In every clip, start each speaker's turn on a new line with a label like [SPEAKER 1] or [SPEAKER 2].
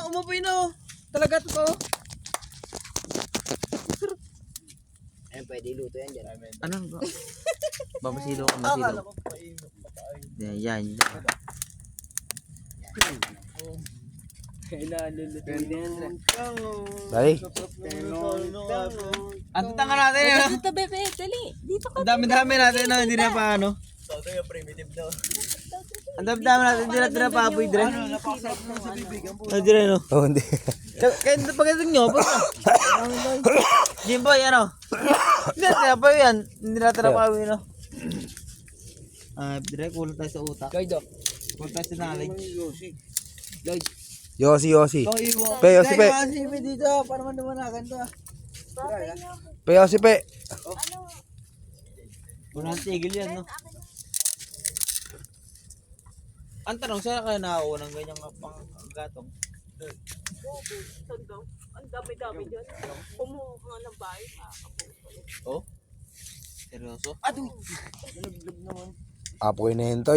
[SPEAKER 1] umupoy na oh. Talaga to.
[SPEAKER 2] Ayun, pwede iluto yan dyan.
[SPEAKER 1] Ano ba? Babasilo ko masilo. Yan.
[SPEAKER 3] Dali.
[SPEAKER 1] Ang tanga natin yun.
[SPEAKER 4] Dito, bebe. Dali. Dito ka.
[SPEAKER 1] Ang dami-dami natin na hindi na paano. Ang dami-dami natin hindi natin na paapoy dire. Hindi rin no.
[SPEAKER 3] Oh, hindi.
[SPEAKER 1] Kaya pagdating nyo, Jimboy, ano? Hindi natin na pa yan. Hindi natin na paapoy no. Dire, kulang tayo sa utak. Kulang tayo sa knowledge.
[SPEAKER 3] Yosi. Pe, Yosi, pe.
[SPEAKER 1] Yosi, pe dito. Para manumanagan to.
[SPEAKER 3] Pe, Yosi, pe.
[SPEAKER 1] Unang tigil yan, no? Ang tanong, saan kayo nakakuha ng ganyang pang-gatong?
[SPEAKER 4] Ang dami-dami dyan. Pumuha ka nga ng bahay.
[SPEAKER 1] Oh? Seryoso?
[SPEAKER 3] Apoy na yun to.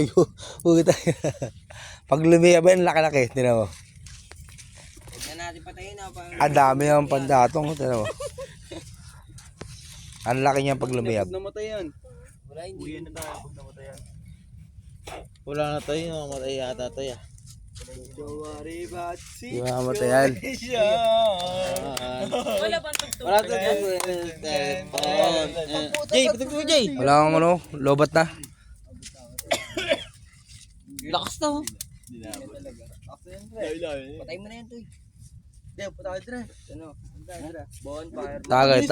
[SPEAKER 3] Huwag tayo. Pag lumiyaba yung laki-laki, tinan mo.
[SPEAKER 2] Huwag na natin patayin na.
[SPEAKER 3] Ang dami yung pandatong, tinan mo. Ang laki niya pag lumiyab.
[SPEAKER 1] Namatay yan.
[SPEAKER 2] Wala, hindi.
[SPEAKER 1] Uwi na tayo pag namatay yan. Wala na tayo, namatay yata tayo. Jawari batsi.
[SPEAKER 3] Di mamatay yan.
[SPEAKER 4] Wala bang tugtog?
[SPEAKER 1] Wala to. Jay, patugtog mo Jay.
[SPEAKER 3] Wala kang ano, lobat na.
[SPEAKER 1] Lakas na oh.
[SPEAKER 2] Patay mo na yan, Toy.
[SPEAKER 1] Hindi, patay dre.
[SPEAKER 2] Ano? Bonfire.
[SPEAKER 3] Tagay.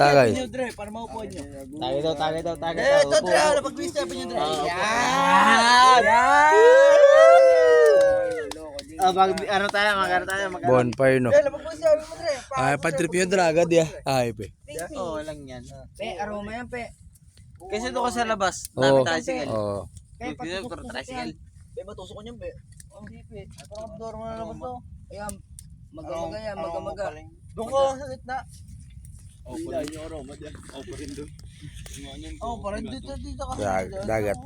[SPEAKER 1] Dre, para maupuan nyo. Tagay daw. Ito dre, ano pag-step nyo dre. Yan! Ano tayo, magkano tayo.
[SPEAKER 3] Bonfire, no.
[SPEAKER 1] Pag-step mo dre.
[SPEAKER 3] Ay, pantrip yun draga, di ah. Ay, pe.
[SPEAKER 1] Oo, lang yan.
[SPEAKER 2] Pe, aroma yan, pe.
[SPEAKER 1] Kasi ito ko sa labas.
[SPEAKER 3] Oo.
[SPEAKER 1] Dami tricycle.
[SPEAKER 3] Oo.
[SPEAKER 1] Dito, puro tricycle. Pe, matusok ko niyan, pe. Hindi, pe. Parang kapdor mo na naman to.
[SPEAKER 2] Ayan, maga-maga yan, maga-maga.
[SPEAKER 1] Doon ko sa gitna. Oh, parang dito kasi.
[SPEAKER 3] Dagat.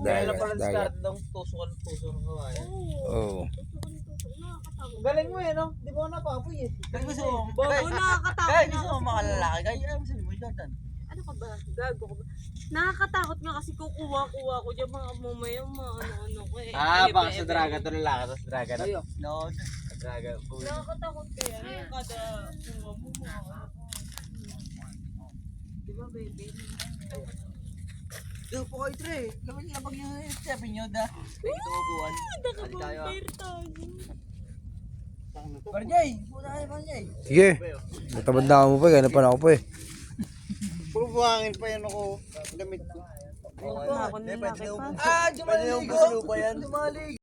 [SPEAKER 1] Tuso ng kawayan.
[SPEAKER 3] Oo.
[SPEAKER 1] Galing mo eh, no? Di ba napapoy eh. Kaya gusto mo,
[SPEAKER 4] Bago nakakatakot
[SPEAKER 1] kaya
[SPEAKER 4] nga
[SPEAKER 1] gusto mo
[SPEAKER 4] kasi.
[SPEAKER 1] makalalaki. Kaya ano sabi mo, Jordan?
[SPEAKER 4] Ano ka ba? Gago ka ba? Nakakatakot nga kasi kukuha ko dyan mga mamaya mga ano-ano ko eh.
[SPEAKER 1] Baka sa draga to lalaki, sa draga na. No, sa draga.
[SPEAKER 4] Nakakatakot kaya. Yung kada kuha mo mga ano. Di ba, baby?
[SPEAKER 1] Doon po kayo, Tre. Gawin nila pag yung stepin nyo, da. Ito upuan.
[SPEAKER 4] Nakabang tayo.
[SPEAKER 1] Parjay, puta kayo, Parjay.
[SPEAKER 3] Sige. Natabanda mo pa, gano'n pa na ako pa eh.
[SPEAKER 1] Puro buhangin pa yan ako. Gamit ko.
[SPEAKER 4] Ako na lalaki pa.
[SPEAKER 1] Jumaligo. Jumaligo.